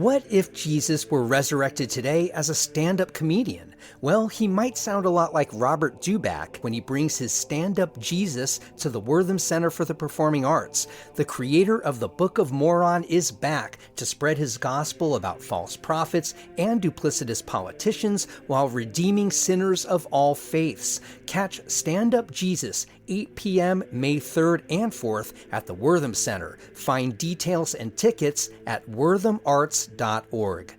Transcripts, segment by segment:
What if Jesus were resurrected today as a stand-up comedian? Well, he might sound a lot like Robert Dubak when he brings his stand-up Jesus to the Wortham Center for the Performing Arts. The creator of the Book of Moron is back to spread his gospel about false prophets and duplicitous politicians while redeeming sinners of all faiths. Catch Stand-Up Jesus, 8 p.m. May 3rd and 4th at the Wortham Center. Find details and tickets at worthamarts.org.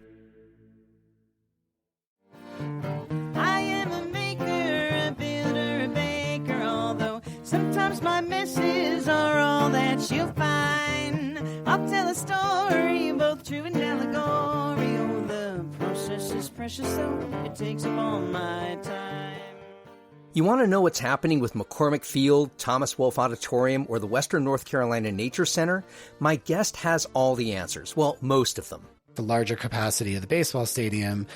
I am a maker, a builder, a baker, although sometimes my messes are all that you'll find. I'll tell a story, both true and allegory. Oh, the process is precious, so it takes up all my time. You want to know what's happening with McCormick Field, Thomas Wolfe Auditorium, or the Western North Carolina Nature Center? My guest has all the answers. Well, most of them. The larger capacity of the baseball stadium,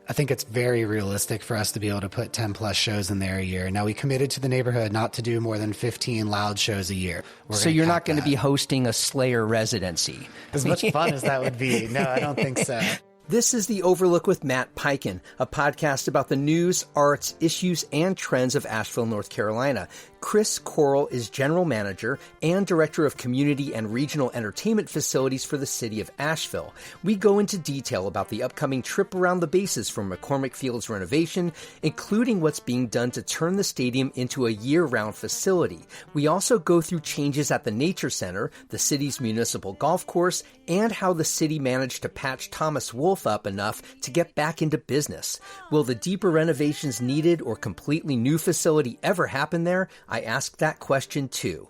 I think it's very realistic for us to be able to put 10 plus shows in there a year. Now, we committed to the neighborhood not to do more than 15 loud shows a year. So you're not going to be hosting a Slayer residency. As much fun as that would be. No, I don't think so. This is The Overlook with Matt Peiken, a podcast about the news, arts, issues, and trends of Asheville, North Carolina. Chris Corl is General Manager and Director of Community and Regional Entertainment Facilities for the City of Asheville. We go into detail about the upcoming trip around the bases from McCormick Field's renovation, including what's being done to turn the stadium into a year-round facility. We also go through changes at the Nature Center, the city's municipal golf course, and how the city managed to patch Thomas Wolfe up enough to get back into business. Will the deeper renovations needed or completely new facility ever happen there? I asked that question too.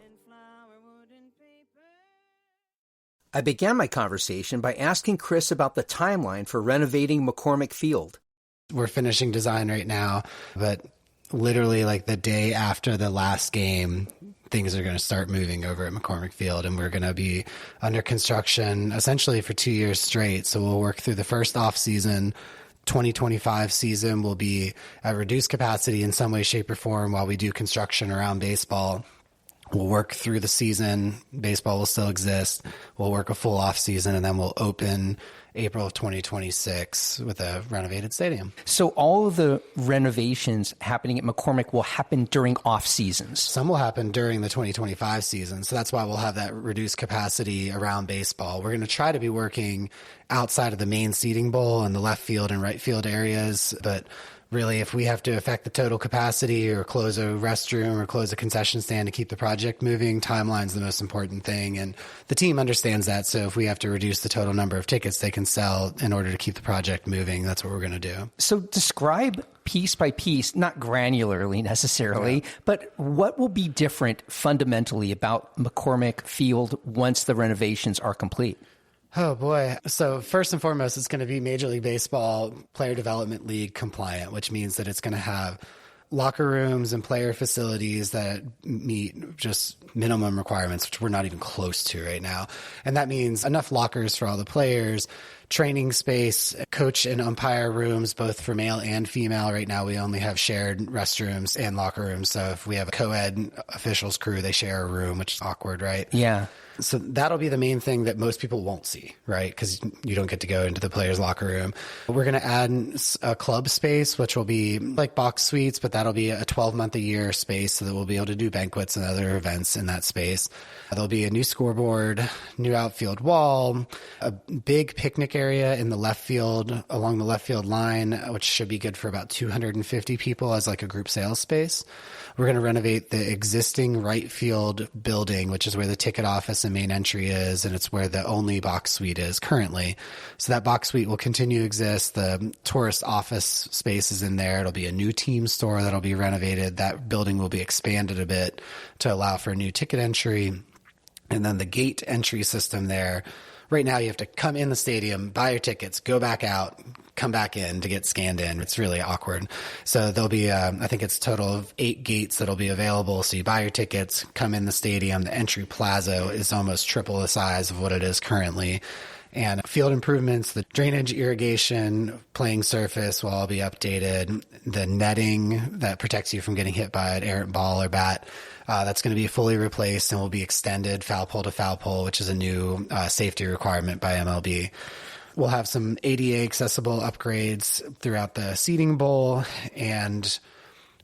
I began my conversation by asking Chris about the timeline for renovating McCormick Field. We're finishing design right now, but literally like the day after the last game, things are going to start moving over at McCormick Field, and we're going to be under construction essentially for 2 years straight. So we'll work through the first off season. 2025 season will be at reduced capacity in some way, shape, or form while we do construction around baseball. We'll work through the season. Baseball will still exist. We'll work a full off season, and then we'll open April of 2026 with a renovated stadium. So all of the renovations happening at McCormick will happen during off seasons? Some will happen during the 2025 season. So that's why we'll have that reduced capacity around baseball. We're going to try to be working outside of the main seating bowl in the left field and right field areas, but really, if we have to affect the total capacity or close a restroom or close a concession stand to keep the project moving, timeline's the most important thing. And the team understands that. So if we have to reduce the total number of tickets they can sell in order to keep the project moving, that's what we're going to do. So describe piece by piece, not granularly necessarily, but what will be different fundamentally about McCormick Field once the renovations are complete? Oh, boy. So first and foremost, it's going to be Major League Baseball Player Development League compliant, which means that it's going to have locker rooms and player facilities that meet just minimum requirements, which we're not even close to right now. And that means enough lockers for all the players, training space, coach and umpire rooms, both for male and female. Right now, we only have shared restrooms and locker rooms. So if we have a co-ed officials crew, they share a room, which is awkward, right? Yeah. So that'll be the main thing that most people won't see, right? Because you don't get to go into the players' locker room. We're going to add a club space, which will be like box suites, but that'll be a 12-month-a-year space so that we'll be able to do banquets and other events in that space. There'll be a new scoreboard, new outfield wall, a big picnic area in the left field, along the left field line, which should be good for about 250 people as like a group sales space. We're going to renovate the existing right field building, which is where the ticket office and main entry is, and it's where the only box suite is currently. So that box suite will continue to exist. The tourist office space is in there. It'll be a new team store that'll be renovated. That building will be expanded a bit to allow for a new ticket entry. And then the gate entry system there. Right now, you have to come in the stadium, buy your tickets, go back out, come back in to get scanned in. It's really awkward. So there'll be, I think it's a total of 8 gates that'll be available. So you buy your tickets, come in the stadium. The entry plaza is almost triple the size of what it is currently. And field improvements, the drainage, irrigation, playing surface will all be updated. The netting that protects you from getting hit by an errant ball or bat, that's going to be fully replaced and will be extended foul pole to foul pole, which is a new safety requirement by MLB. We'll have some ADA accessible upgrades throughout the seating bowl, and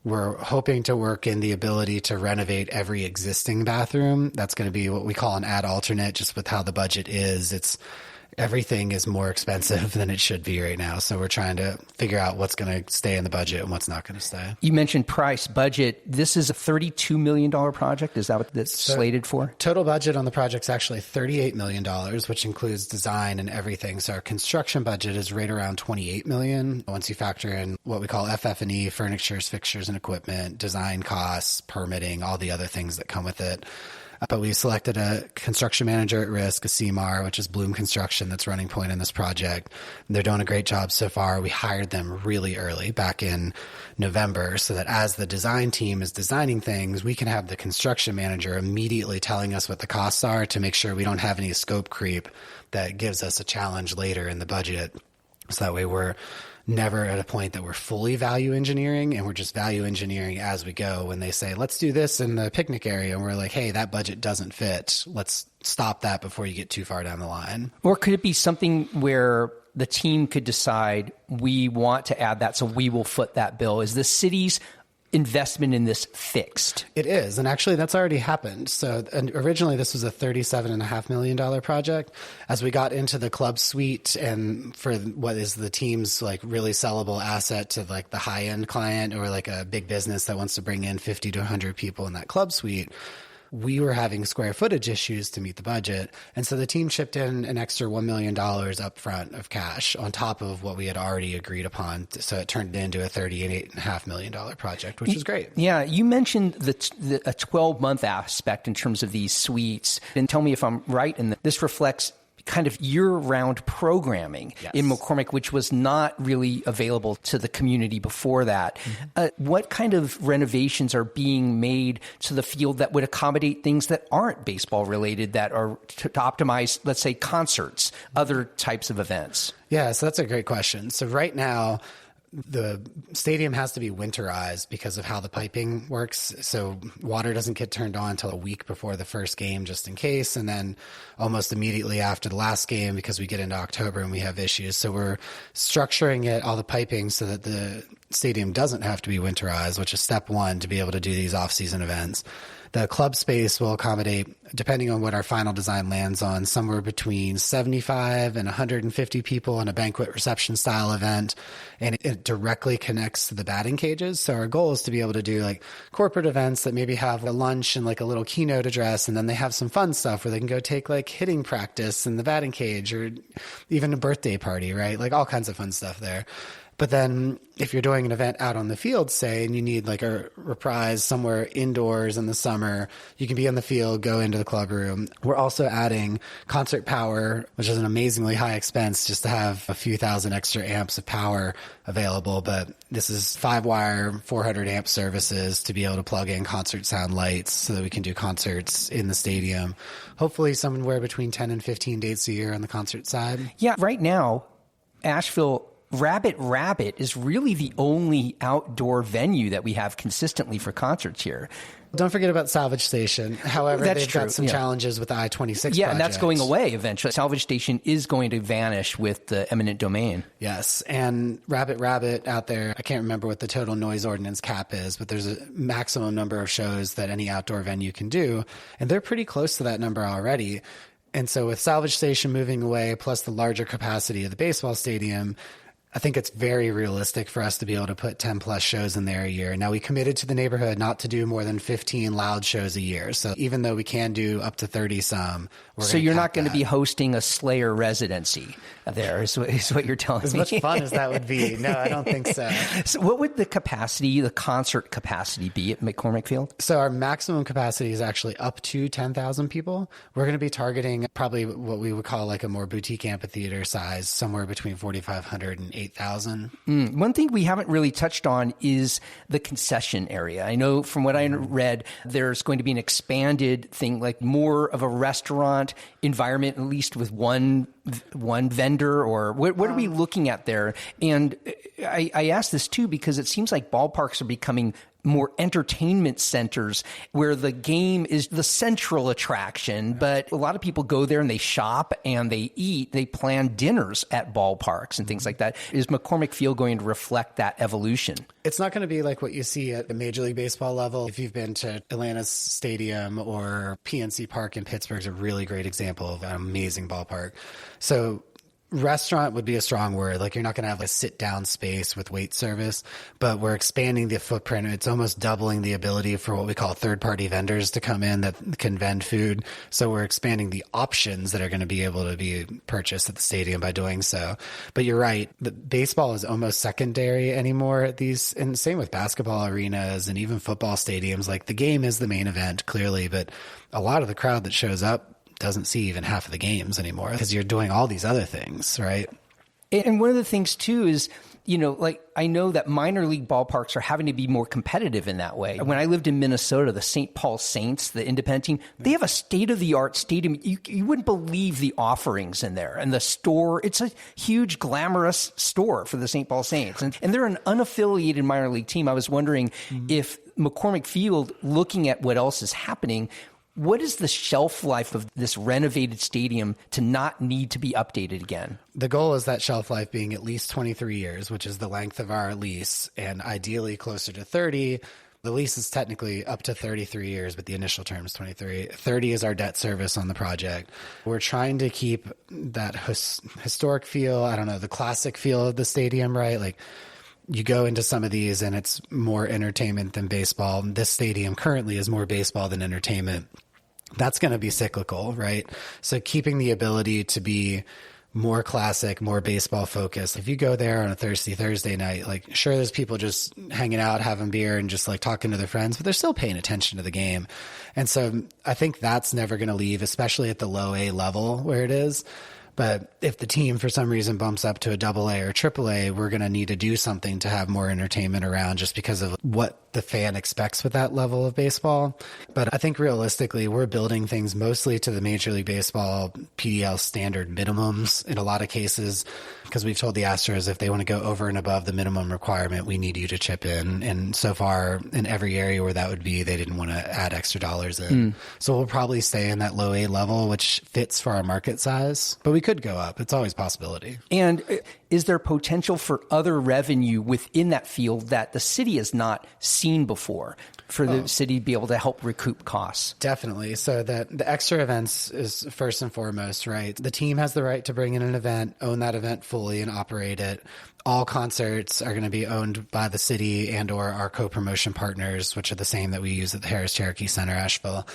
we're hoping to work in the ability to renovate every existing bathroom. That's going to be what we call an ad alternate, just with how the budget is. Everything is more expensive than it should be right now. So we're trying to figure out what's going to stay in the budget and what's not going to stay. You mentioned price, budget. This is a $32 million project. Is that what that's slated for? Total budget on the project's actually $38 million, which includes design and everything. So our construction budget is right around $28 million. Once you factor in what we call FF&E, furnitures, fixtures, and equipment, design costs, permitting, all the other things that come with it. But we selected a construction manager at risk, a CMAR, which is Bloom Construction, that's running point in this project. They're doing a great job so far. We hired them really early, back in November, so that as the design team is designing things, we can have the construction manager immediately telling us what the costs are to make sure we don't have any scope creep that gives us a challenge later in the budget. So that way we're never at a point that we're fully value engineering, and we're just value engineering as we go. When they say, let's do this in the picnic area, and we're like, hey, that budget doesn't fit. Let's stop that before you get too far down the line. Or could it be something where the team could decide, we want to add that, so we will foot that bill? Is the city's investment in this fixed? It is. And actually that's already happened. So originally this was a $37.5 million project. As we got into the club suite, and for what is the team's like really sellable asset to like the high end client or like a big business that wants to bring in 50 to 100 people in that club suite, we were having square footage issues to meet the budget. And so the team chipped in an extra $1 million up front of cash on top of what we had already agreed upon. So it turned into a $38.5 million project, which is great. Yeah. You mentioned a 12-month aspect in terms of these suites. And tell me if I'm right in that this reflects kind of year-round programming in McCormick, which was not really available to the community before that. What kind of renovations are being made to the field that would accommodate things that aren't baseball related, that are to optimize, let's say, concerts, other types of events? Yeah, so that's a great question. So right now, the stadium has to be winterized because of how the piping works. So water doesn't get turned on until a week before the first game, just in case. And then almost immediately after the last game, because we get into October and we have issues. So we're structuring it, all the piping, so that the stadium doesn't have to be winterized, which is step one to be able to do these off-season events. The club space will accommodate, depending on what our final design lands on, somewhere between 75 and 150 people in a banquet reception style event. And it directly connects to the batting cages. So our goal is to be able to do like corporate events that maybe have a lunch and like a little keynote address. And then they have some fun stuff where they can go take like hitting practice in the batting cage, or even a birthday party, right? Like all kinds of fun stuff there. But then if you're doing an event out on the field, say, and you need like a reprise somewhere indoors in the summer, you can be on the field, go into the club room. We're also adding concert power, which is an amazingly high expense just to have a few thousand extra amps of power available. But this is 5-wire, 400 amp services to be able to plug in concert sound lights so that we can do concerts in the stadium. Hopefully somewhere between 10 and 15 dates a year on the concert side. Yeah, right now, Asheville Rabbit is really the only outdoor venue that we have consistently for concerts here. Don't forget about Salvage Station. However, That's they've true. got some challenges with the I-26 project. And that's going away eventually. Salvage Station is going to vanish with the eminent domain. Yes, and Rabbit out there, I can't remember what the total noise ordinance cap is, but there's a maximum number of shows that any outdoor venue can do, and they're pretty close to that number already. And so with Salvage Station moving away, plus the larger capacity of the baseball stadium, I think it's very realistic for us to be able to put 10 plus shows in there a year. Now, we committed to the neighborhood not to do more than 15 loud shows a year. So even though we can do up to 30 some, so you're not going to be hosting a Slayer residency there, is what you're telling me. As much fun as that would be. No, I don't think so. So what would the concert capacity be at McCormick Field? So our maximum capacity is actually up to 10,000 people. We're going to be targeting probably what we would call like a more boutique amphitheater size, somewhere between 4,500 and 8,000. One thing we haven't really touched on is the concession area. I know from what I read, there's going to be an expanded thing, like more of a restaurant environment, at least with one one vendor, or what are we looking at there? And I ask this too because it seems like ballparks are becoming more entertainment centers where the game is the central attraction, but a lot of people go there and they shop and they eat. They plan dinners at ballparks and things like that. Is McCormick Field going to reflect that evolution? It's not going to be like what you see at the Major League Baseball level. If you've been to Atlanta's stadium or PNC Park in Pittsburgh is a really great example of an amazing ballpark. So restaurant would be a strong word. Like, you're not going to have a sit down space with wait service, but we're expanding the footprint. It's almost doubling the ability for what we call third party vendors to come in that can vend food. So we're expanding the options that are going to be able to be purchased at the stadium by doing so. But you're right. The baseball is almost secondary anymore at these, and same with basketball arenas and even football stadiums. Like, the game is the main event clearly, but a lot of the crowd that shows up doesn't see even half of the games anymore because you're doing all these other things, right? And one of the things too is, like, I know that minor league ballparks are having to be more competitive in that way. When I lived in Minnesota, the St. Paul Saints, the independent team, they have a state-of-the-art stadium. You wouldn't believe the offerings in there. And the store, it's a huge, glamorous store for the St. Paul Saints. And they're an unaffiliated minor league team. I was wondering if McCormick Field, looking at what else is happening, what is the shelf life of this renovated stadium to not need to be updated again? The goal is that shelf life being at least 23 years, which is the length of our lease, and ideally closer to 30. The lease is technically up to 33 years, but the initial term is 23. 30 is our debt service on the project. We're trying to keep that historic feel, the classic feel of the stadium, right? Like, you go into some of these and it's more entertainment than baseball. This stadium currently is more baseball than entertainment. That's going to be cyclical, right? So keeping the ability to be more classic, more baseball focused. If you go there on a Thursday night, like, sure, there's people just hanging out, having beer and just like talking to their friends, but they're still paying attention to the game. And so I think that's never going to leave, especially at the low A level where it is. But if the team for some reason bumps up to a AA or AAA, we're going to need to do something to have more entertainment around just because of what the fan expects with that level of baseball. But I think realistically, we're building things mostly to the Major League Baseball PDL standard minimums in a lot of cases, because we've told the Astros if they want to go over and above the minimum requirement, we need you to chip in. And so far, in every area where that would be, they didn't want to add extra dollars in. So we'll probably stay in that low A level, which fits for our market size. But we could go up. It's always a possibility. And is there potential for other revenue within that field that the city has not seen before for the city to be able to help recoup costs? Definitely. So the extra events is first and foremost, right? The team has the right to bring in an event, own that event fully and operate it. All concerts are going to be owned by the city and or our co-promotion partners, which are the same that we use at the Harris Cherokee Center, Asheville.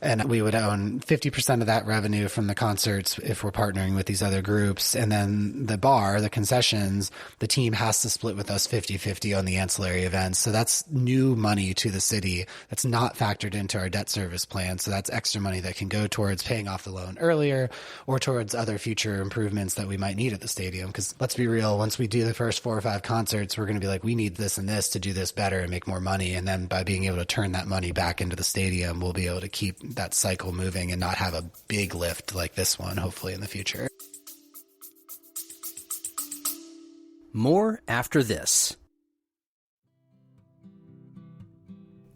And we would own 50% of that revenue from the concerts if we're partnering with these other groups. And then the bar, the concessions, the team has to split with us 50-50 on the ancillary events. So that's new money to the city that's not factored into our debt service plan. So that's extra money that can go towards paying off the loan earlier or towards other future improvements that we might need at the stadium. Because let's be real, once we do the first 4 or 5 concerts, we're going to be like, we need this and this to do this better and make more money. And then by being able to turn that money back into the stadium, we'll be able to keep that cycle moving and not have a big lift like this one, hopefully in the future. More after this.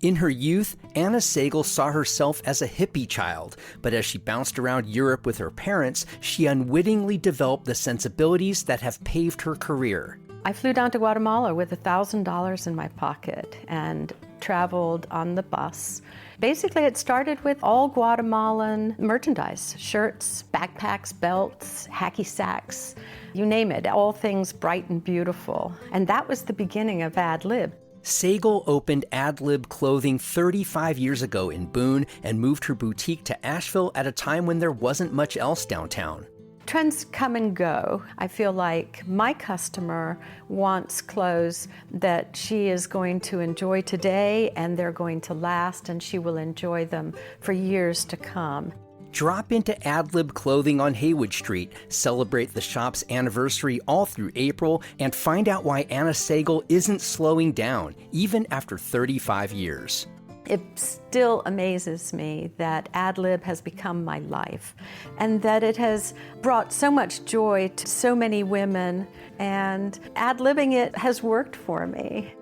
In her youth, Anna Sagel saw herself as a hippie child, but as she bounced around Europe with her parents, she unwittingly developed the sensibilities that have paved her career. I flew down to Guatemala with $1,000 in my pocket and traveled on the bus. Basically, it started with all Guatemalan merchandise, shirts, backpacks, belts, hacky sacks, you name it, all things bright and beautiful. And that was the beginning of Ad Lib. Sagel opened Ad Lib Clothing 35 years ago in Boone and moved her boutique to Asheville at a time when there wasn't much else downtown. Trends come and go. I feel like my customer wants clothes that she is going to enjoy today and they're going to last and she will enjoy them for years to come. Drop into Ad Lib Clothing on Haywood Street, celebrate the shop's anniversary all through April, and find out why Anna Sagel isn't slowing down, even after 35 years. It still amazes me that ad lib has become my life and that it has brought so much joy to so many women, and ad libbing it has worked for me.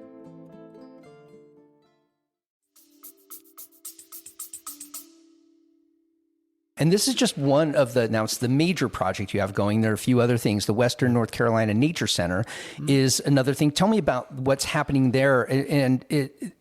And this is just one of now it's the major project you have going. There are a few other things. The Western North Carolina Nature Center is another thing. Tell me about what's happening there. And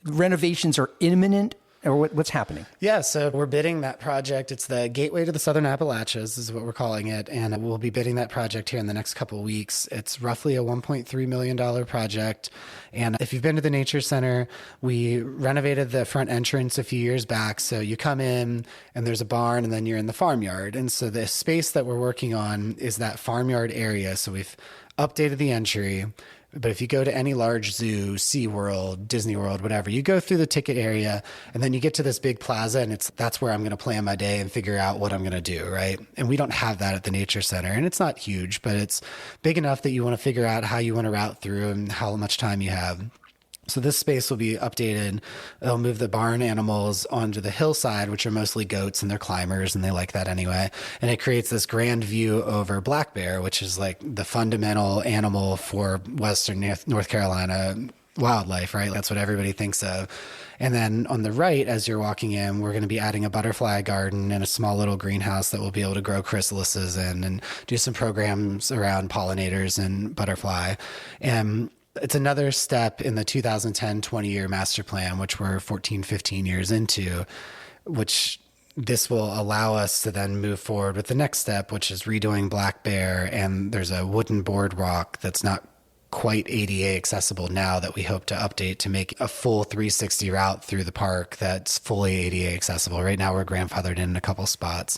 renovations are imminent, or what's happening? Yeah, so we're bidding that project. It's the Gateway to the Southern Appalachians is what we're calling it. And we'll be bidding that project here in the next couple of weeks. It's roughly a $1.3 million project. And if you've been to the Nature Center, we renovated the front entrance a few years back. So you come in and there's a barn and then you're in the farmyard. And so the space that we're working on is that farmyard area. So we've updated the entry. But if you go to any large zoo, SeaWorld, Disney World, whatever, you go through the ticket area and then you get to this big plaza, and that's where I'm going to plan my day and figure out what I'm going to do, right? And we don't have that at the Nature Center. And it's not huge, but it's big enough that you want to figure out how you want to route through and how much time you have. So this space will be updated. They'll move the barn animals onto the hillside, which are mostly goats, and they're climbers, and they like that anyway. And it creates this grand view over black bear, which is like the fundamental animal for Western North Carolina wildlife, right? That's what everybody thinks of. And then on the right, as you're walking in, we're going to be adding a butterfly garden and a small little greenhouse that we'll be able to grow chrysalises in and do some programs around pollinators and butterfly. And it's another step in the 2010 20-year master plan, which we're 14, 15 years into, which this will allow us to then move forward with the next step, which is redoing Black Bear. And there's a wooden boardwalk that's not quite ADA accessible now that we hope to update to make a full 360 route through the park that's fully ADA accessible. Right now we're grandfathered in a couple spots.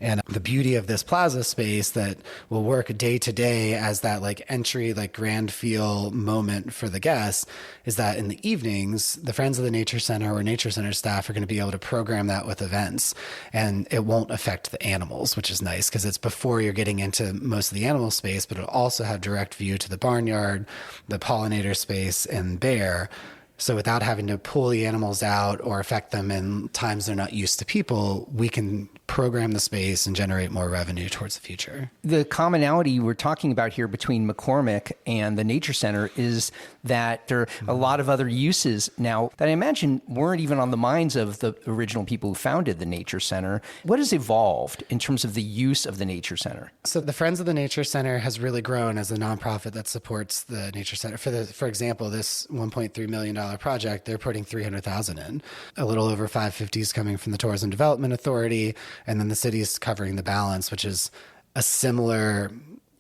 And the beauty of this plaza space that will work day to day as that like entry, like grand feel moment for the guests is that in the evenings, the Friends of the Nature Center or Nature Center staff are going to be able to program that with events, and it won't affect the animals, which is nice because it's before you're getting into most of the animal space, but it'll also have direct view to the barnyard, the pollinator space, and bear. So without having to pull the animals out or affect them in times they're not used to people, we can program the space and generate more revenue towards the future. The commonality we're talking about here between McCormick and the Nature Center is that there are a lot of other uses now that I imagine weren't even on the minds of the original people who founded the Nature Center. What has evolved in terms of the use of the Nature Center? So the Friends of the Nature Center has really grown as a nonprofit that supports the Nature Center. For example, this $1.3 million project, they're putting $300,000 in. A little over $550,000 is coming from the Tourism Development Authority, and then the city is covering the balance, which is a similar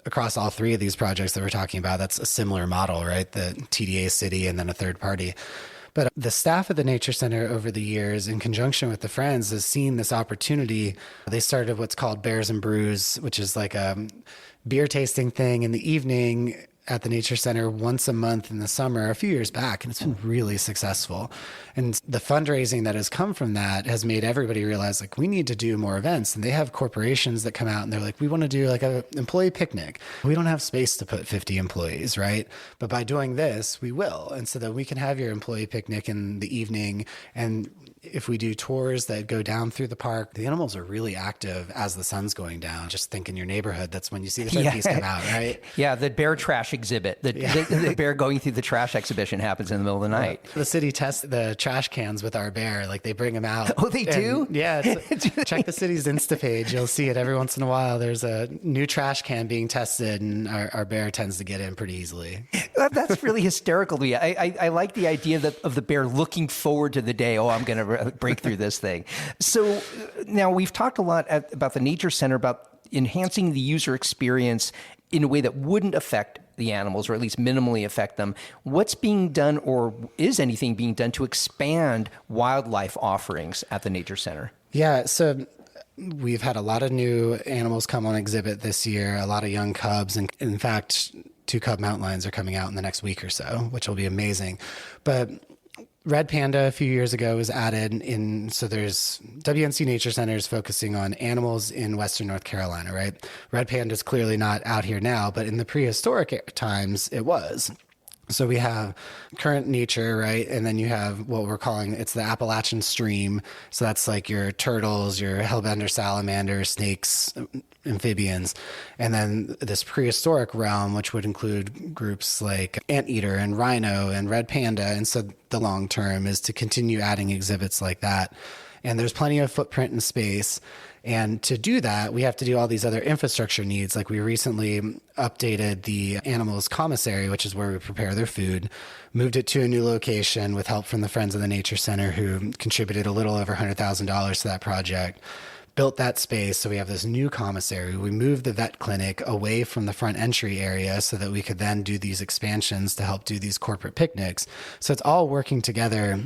across all three of these projects that we're talking about. That's a similar model, right? The TDA city and then a third party. But the staff at the Nature Center over the years, in conjunction with the Friends, has seen this opportunity. They started what's called Bears and Brews, which is like a beer tasting thing in the evening at the Nature Center once a month in the summer a few years back, and it's been really successful. And the fundraising that has come from that has made everybody realize, like, we need to do more events. And they have corporations that come out and they're like, we want to do like an employee picnic. We don't have space to put 50 employees, right? But by doing this, we will. And so that we can have your employee picnic in the evening. And if we do tours that go down through the park, the animals are really active as the sun's going down. Just think in your neighborhood, that's when you see the turkeys come out, right? Yeah, the bear trash exhibit. The bear going through the trash exhibition happens in the middle of the night. The city tests the trash cans with our bear. Like, they bring them out. Oh, they do? Yeah. Check the city's Insta page. You'll see it every once in a while. There's a new trash can being tested, and our bear tends to get in pretty easily. That's really hysterical to me. I like the idea of the bear looking forward to the day, I'm going to break through this thing. So now we've talked a lot about the Nature Center, about enhancing the user experience in a way that wouldn't affect the animals, or at least minimally affect them. What's being done, or is anything being done to expand wildlife offerings at the Nature Center? Yeah, so we've had a lot of new animals come on exhibit this year, a lot of young cubs. And in fact, 2 cub mountain lions are coming out in the next week or so, which will be amazing. But Red Panda a few years ago was added in. So there's WNC Nature Center is focusing on animals in Western North Carolina, right? Red Panda is clearly not out here now, but in the prehistoric times it was. So we have current nature, right? And then you have what we're calling, it's the Appalachian Stream. So that's like your turtles, your hellbender salamanders, snakes, amphibians. And then this prehistoric realm, which would include groups like anteater and rhino and red panda. And so the long term is to continue adding exhibits like that. And there's plenty of footprint and space. And to do that, we have to do all these other infrastructure needs. Like we recently updated the animals commissary, which is where we prepare their food, moved it to a new location with help from the Friends of the Nature Center, who contributed a little over $100,000 to that project. Built that space, so we have this new commissary. We moved the vet clinic away from the front entry area so that we could then do these expansions to help do these corporate picnics. So it's all working together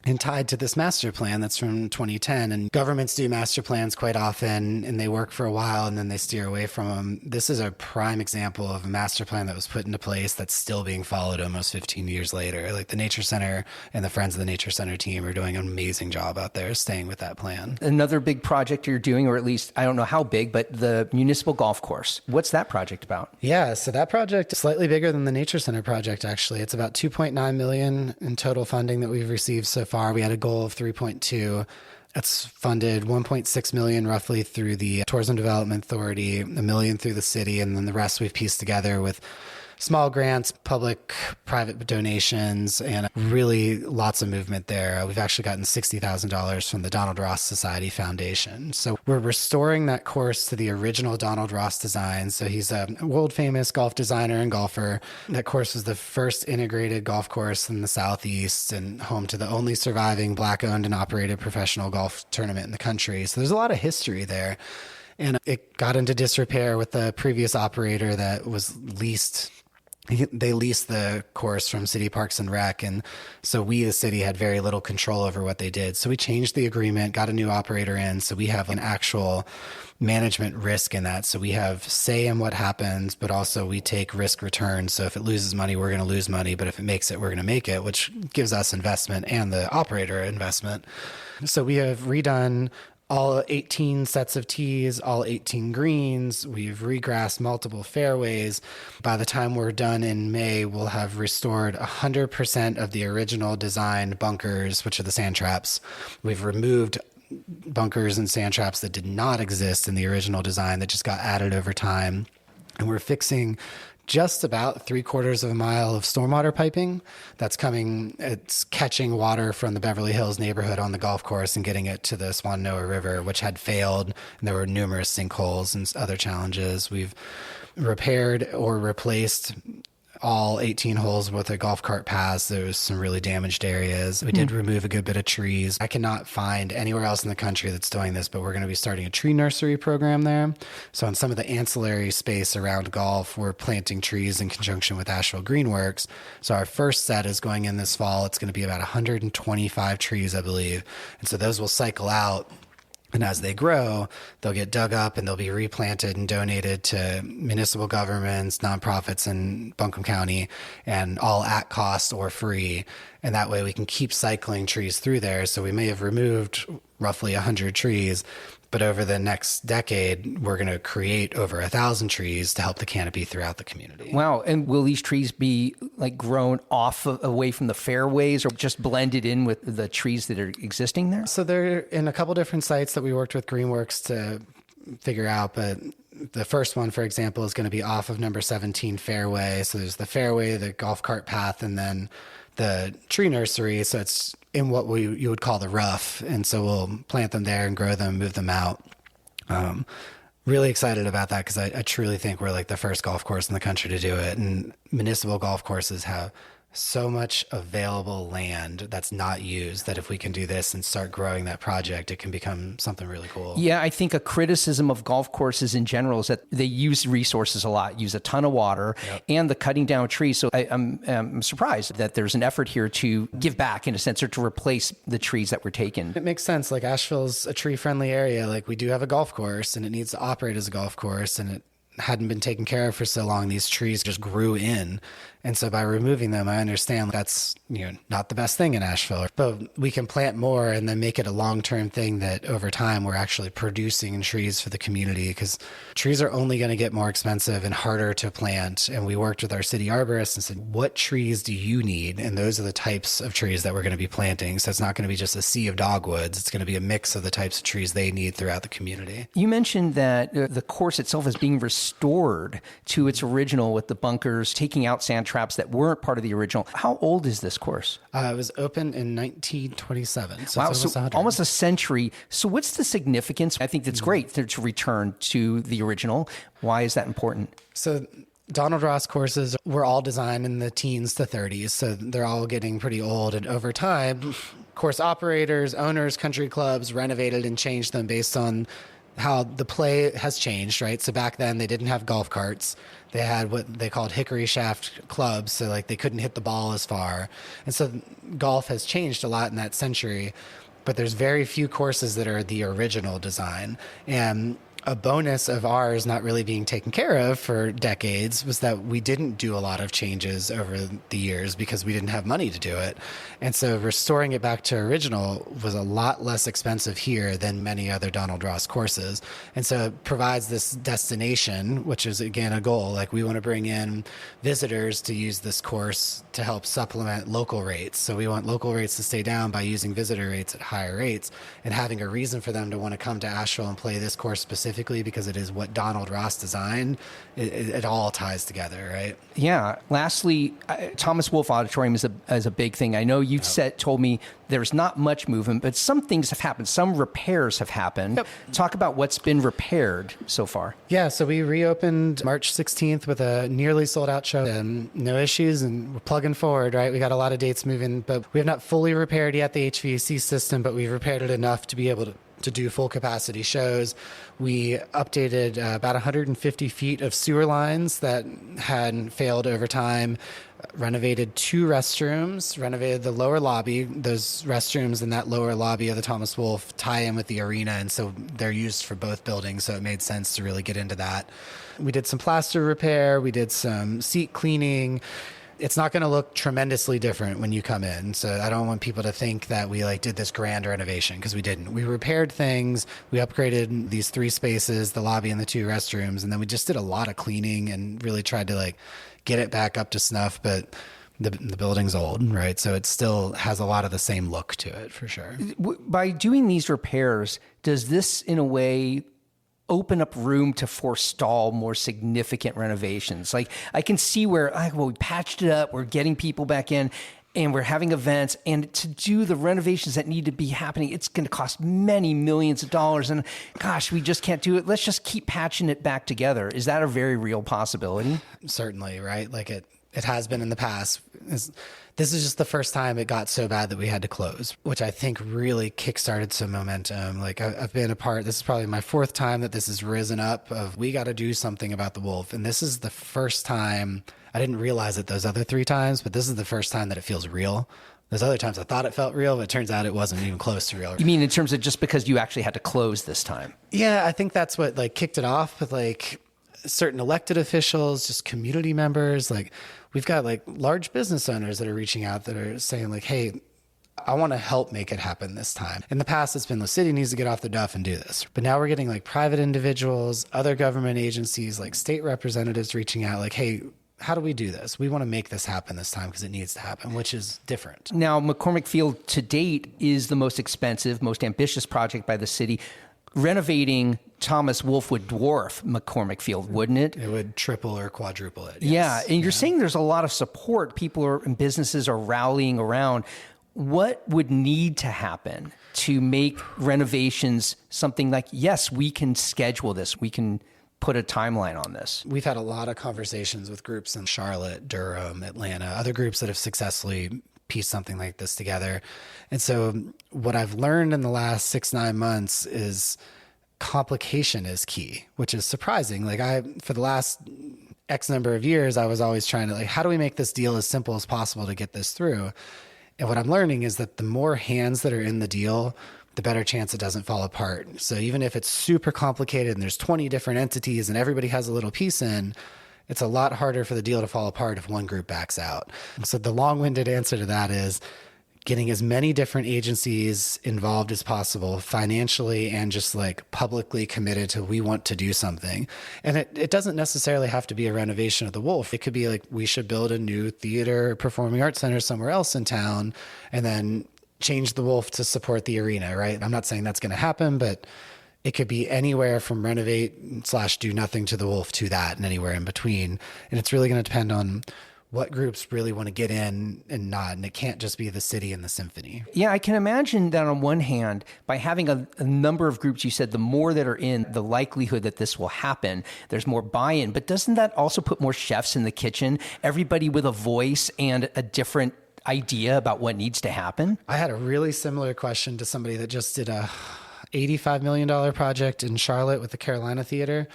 and tied to this master plan that's from 2010. And governments do master plans quite often, and they work for a while and then they steer away from them. This is a prime example of a master plan that was put into place that's still being followed almost 15 years later. Like the Nature Center and the Friends of the Nature Center team are doing an amazing job out there staying with that plan. Another big project you're doing, or at least I don't know how big, but the municipal golf course. What's that project about? Yeah, so that project is slightly bigger than the Nature Center project, actually. It's about $2.9 million in total funding that we've received so far. We had a goal of 3.2. That's funded $1.6 million roughly through the Tourism Development Authority, $1 million through the city, and then the rest we've pieced together with small grants, public, private donations, and really lots of movement there. We've actually gotten $60,000 from the Donald Ross Society Foundation. So we're restoring that course to the original Donald Ross design. So he's a world famous golf designer and golfer. That course was the first integrated golf course in the Southeast and home to the only surviving Black owned and operated professional golf tournament in the country. So there's a lot of history there. And it got into disrepair with the previous operator that was leased. They leased the course from City Parks and Rec, and so we, the city, had very little control over what they did. So we changed the agreement, got a new operator in, so we have an actual management risk in that. So we have say in what happens, but also we take risk return. So if it loses money, we're going to lose money, but if it makes it, we're going to make it, which gives us investment and the operator investment. So we have redone all 18 sets of tees, all 18 greens. We've regrassed multiple fairways. By the time we're done in May, we'll have restored 100% of the original design bunkers, which are the sand traps. We've removed bunkers and sand traps that did not exist in the original design that just got added over time. And we're fixing just about 3/4 of a mile of stormwater piping that's coming. It's catching water from the Beverly Hills neighborhood on the golf course and getting it to the Swannoa River, which had failed. And there were numerous sinkholes and other challenges. We've repaired or replaced all 18 holes with a golf cart paths. There was some really damaged areas. We did remove a good bit of trees. I cannot find anywhere else in the country that's doing this, but we're going to be starting a tree nursery program there. So on some of the ancillary space around golf, we're planting trees in conjunction with Asheville Greenworks. So our first set is going in this fall. It's going to be about 125 trees, I believe. And so those will cycle out. And as they grow, they'll get dug up and they'll be replanted and donated to municipal governments, nonprofits in Buncombe County, and all at cost or free. And that way we can keep cycling trees through there. So we may have removed roughly 100 trees, but over the next decade, we're going to create over 1,000 trees to help the canopy throughout the community. Wow. And will these trees be like grown away from the fairways or just blended in with the trees that are existing there? So they're in a couple different sites that we worked with Greenworks to figure out, but the first one, for example, is going to be off of number 17 fairway. So there's the fairway, the golf cart path, and then the tree nursery. So it's in what you would call the rough. And so we'll plant them there and grow them, move them out. Really excited about that because I truly think we're like the first golf course in the country to do it. And municipal golf courses have so much available land that's not used that if we can do this and start growing that project, it can become something really cool. Yeah, I think a criticism of golf courses in general is that they use resources a lot, use a ton of water, and the cutting down trees. So I'm surprised that there's an effort here to give back in a sense or to replace the trees that were taken. It makes sense. Like Asheville's a tree-friendly area. Like we do have a golf course and it needs to operate as a golf course, and it hadn't been taken care of for so long, these trees just grew in. And so by removing them, I understand that's, not the best thing in Asheville, but we can plant more and then make it a long-term thing that over time we're actually producing trees for the community, because trees are only going to get more expensive and harder to plant. And we worked with our city arborist and said, what trees do you need? And those are the types of trees that we're going to be planting. So it's not going to be just a sea of dogwoods. It's going to be a mix of the types of trees they need throughout the community. You mentioned that the course itself is being restored to its original with the bunkers, taking out sand traps that weren't part of the original. How old is this course? It was opened in 1927. So wow, it's so almost a century. So what's the significance? I think that's great to return to the original. Why is that important? So Donald Ross courses were all designed in the teens to 30s. So they're all getting pretty old. And over time, course operators, owners, country clubs renovated and changed them based on how the play has changed, right? So back then they didn't have golf carts. They had what they called hickory shaft clubs. So like they couldn't hit the ball as far. And so golf has changed a lot in that century, but there's very few courses that are the original design. And a bonus of ours not really being taken care of for decades was that we didn't do a lot of changes over the years because we didn't have money to do it. And so restoring it back to original was a lot less expensive here than many other Donald Ross courses. And so it provides this destination, which is again a goal. Like we want to bring in visitors to use this course to help supplement local rates. So we want local rates to stay down by using visitor rates at higher rates and having a reason for them to want to come to Asheville and play this course specifically because it is what Donald Ross designed. It all ties together, right? Yeah. Lastly, Thomas Wolfe Auditorium is a big thing. I know you've told me there's not much movement, but some things have happened. Some repairs have happened. Yep. Talk about what's been repaired so far. Yeah, so we reopened March 16th with a nearly sold out show and no issues, and we're plugging forward, right? We got a lot of dates moving, but we have not fully repaired yet the HVAC system, but we've repaired it enough to be able to do full capacity shows. We updated about 150 feet of sewer lines that had failed over time, renovated 2 restrooms, renovated the lower lobby. Those restrooms in that lower lobby of the Thomas Wolfe tie in with the arena, and so they're used for both buildings, so it made sense to really get into that. We did some plaster repair. We did some seat cleaning. It's not going to look tremendously different when you come in. So I don't want people to think that we did this grand renovation, because we didn't. We repaired things. We upgraded these 3 spaces, the lobby and the 2 restrooms. And then we just did a lot of cleaning and really tried to get it back up to snuff. But the building's old, right? So it still has a lot of the same look to it for sure. By doing these repairs, does this in a way open up room to forestall more significant renovations? Like I can see where, we patched it up, we're getting people back in, and we're having events, and to do the renovations that need to be happening, it's going to cost many millions of dollars. And gosh, we just can't do it. Let's just keep patching it back together. Is that a very real possibility? Certainly, right? It has been in the past. This is just the first time it got so bad that we had to close, which I think really kickstarted some momentum. I've been a part, this is probably my 4th time that this has risen up of we got to do something about the Wolfe. And this is the first time, I didn't realize it those other 3 times, but this is the first time that it feels real. Those other times I thought it felt real, but it turns out it wasn't even close to real. You mean in terms of just because you actually had to close this time? Yeah, I think that's what kicked it off with certain elected officials, just community members. We've got large business owners that are reaching out that are saying hey, I want to help make it happen this time. In the past, it's been the city needs to get off the duff and do this. But now we're getting private individuals, other government agencies, state representatives reaching out hey, how do we do this? We want to make this happen this time because it needs to happen, which is different. Now, McCormick Field to date is the most expensive, most ambitious project by the city. Renovating Thomas Wolfe would dwarf McCormick Field, wouldn't it? It would triple or quadruple it. Yes. Yeah. And you're saying there's a lot of support. People and businesses are rallying around. What would need to happen to make renovations something yes, we can schedule this. We can put a timeline on this. We've had a lot of conversations with groups in Charlotte, Durham, Atlanta, other groups that have successfully piece something like this together. And so what I've learned in the last 6-9 months is complication is key, which is surprising. For the last X number of years, I was always trying to how do we make this deal as simple as possible to get this through? And what I'm learning is that the more hands that are in the deal, the better chance it doesn't fall apart. So even if it's super complicated and there's 20 different entities and everybody has a little piece in, it's a lot harder for the deal to fall apart if one group backs out. So the long-winded answer to that is getting as many different agencies involved as possible financially and just like publicly committed to we want to do something. And it doesn't necessarily have to be a renovation of the Wolfe. It could be like we should build a new theater, performing arts center somewhere else in town and then change the Wolfe to support the arena, right? I'm not saying that's going to happen, but it could be anywhere from renovate/do nothing to the Wolfe to that and anywhere in between. And it's really going to depend on what groups really want to get in and not. And it can't just be the city and the symphony. Yeah, I can imagine that on one hand, by having a number of groups, you said the more that are in, the likelihood that this will happen, there's more buy-in. But doesn't that also put more chefs in the kitchen? Everybody with a voice and a different idea about what needs to happen? I had a really similar question to somebody that just did a $85 million project in Charlotte with the Carolina Theater.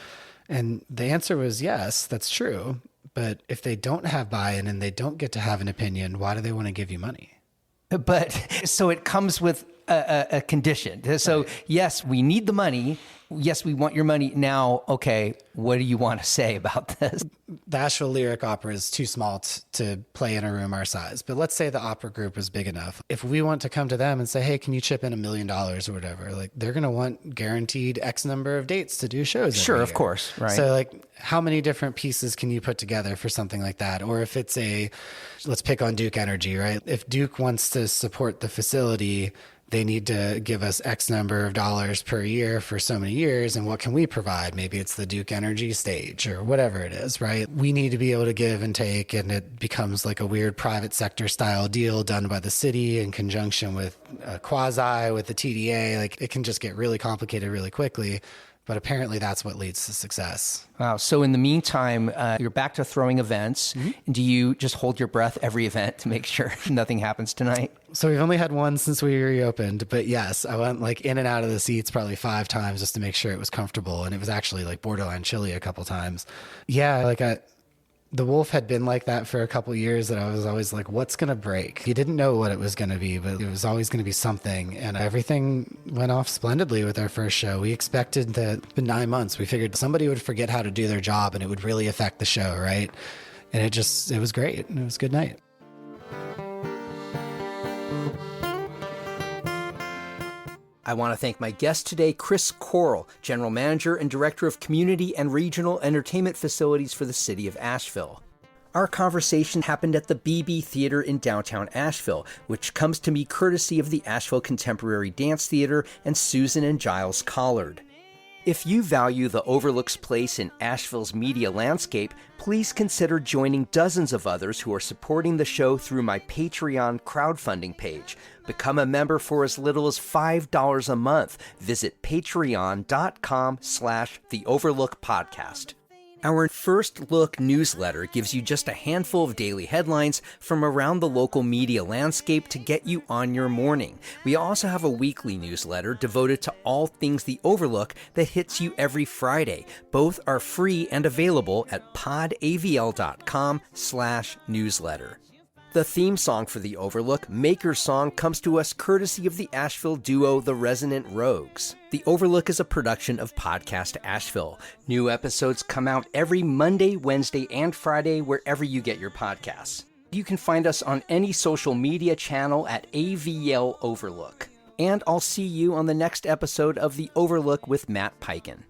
And the answer was yes, that's true. But if they don't have buy-in and they don't get to have an opinion, why do they want to give you money? But so it comes with a condition. So yes, we need the money. Yes, we want your money. Now, okay, what do you want to say about this? The Asheville Lyric Opera is too small to play in a room our size. But let's say the opera group was big enough. If we want to come to them and say, hey, can you chip in $1 million or whatever? Like they're going to want guaranteed X number of dates to do shows. Sure, of course. Right. So like how many different pieces can you put together for something like that? Or if it's let's pick on Duke Energy, right? If Duke wants to support the facility, they need to give us X number of dollars per year for so many years. And what can we provide? Maybe it's the Duke Energy stage or whatever it is, right? We need to be able to give and take, and it becomes like a weird private sector style deal done by the city in conjunction with a quasi with the TDA. Like it can just get really complicated really quickly. But apparently that's what leads to success. Wow. So in the meantime, you're back to throwing events. Mm-hmm. Do you just hold your breath every event to make sure nothing happens tonight? So we've only had one since we reopened, but yes, I went like in and out of the seats probably 5 times just to make sure it was comfortable. And it was actually like borderline chilly a couple times. Yeah. The Wolfe had been like that for a couple of years that I was always like, what's going to break? You didn't know what it was going to be, but it was always going to be something. And everything went off splendidly with our first show. We expected that in 9 months, we figured somebody would forget how to do their job and it would really affect the show, right? And it was great. It was a good night. I want to thank my guest today, Chris Corl, General Manager and Director of Community and Regional Entertainment Facilities for the City of Asheville. Our conversation happened at the BB Theater in downtown Asheville, which comes to me courtesy of the Asheville Contemporary Dance Theater and Susan and Giles Collard. If you value the Overlook's place in Asheville's media landscape, please consider joining dozens of others who are supporting the show through my Patreon crowdfunding page. Become a member for as little as $5 a month. Visit patreon.com/The Overlook Podcast. Our First Look newsletter gives you just a handful of daily headlines from around the local media landscape to get you on your morning. We also have a weekly newsletter devoted to all things The Overlook that hits you every Friday. Both are free and available at podavl.com/newsletter. The theme song for The Overlook, Maker's Song, comes to us courtesy of the Asheville duo The Resonant Rogues. The Overlook is a production of Podcast Asheville. New episodes come out every Monday, Wednesday, and Friday wherever you get your podcasts. You can find us on any social media channel at AVL Overlook. And I'll see you on the next episode of The Overlook with Matt Peiken.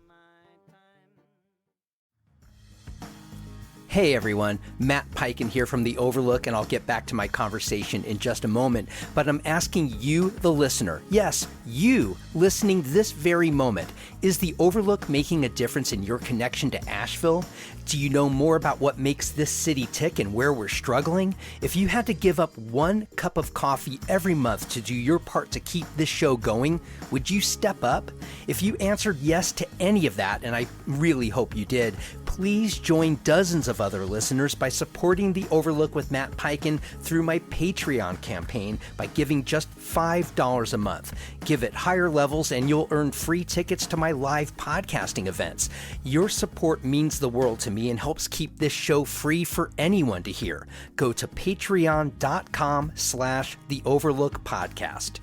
Hey everyone, Matt Peiken here from The Overlook, and I'll get back to my conversation in just a moment. But I'm asking you, the listener, yes, you listening this very moment, is The Overlook making a difference in your connection to Asheville? Do you know more about what makes this city tick and where we're struggling? If you had to give up 1 cup of coffee every month to do your part to keep this show going, would you step up? If you answered yes to any of that, and I really hope you did, please join dozens of other listeners by supporting The Overlook with Matt Peiken through my Patreon campaign by giving just $5 a month. Give it higher levels and you'll earn free tickets to my live podcasting events. Your support means the world to me and helps keep this show free for anyone to hear. Go to patreon.com/The Overlook Podcast.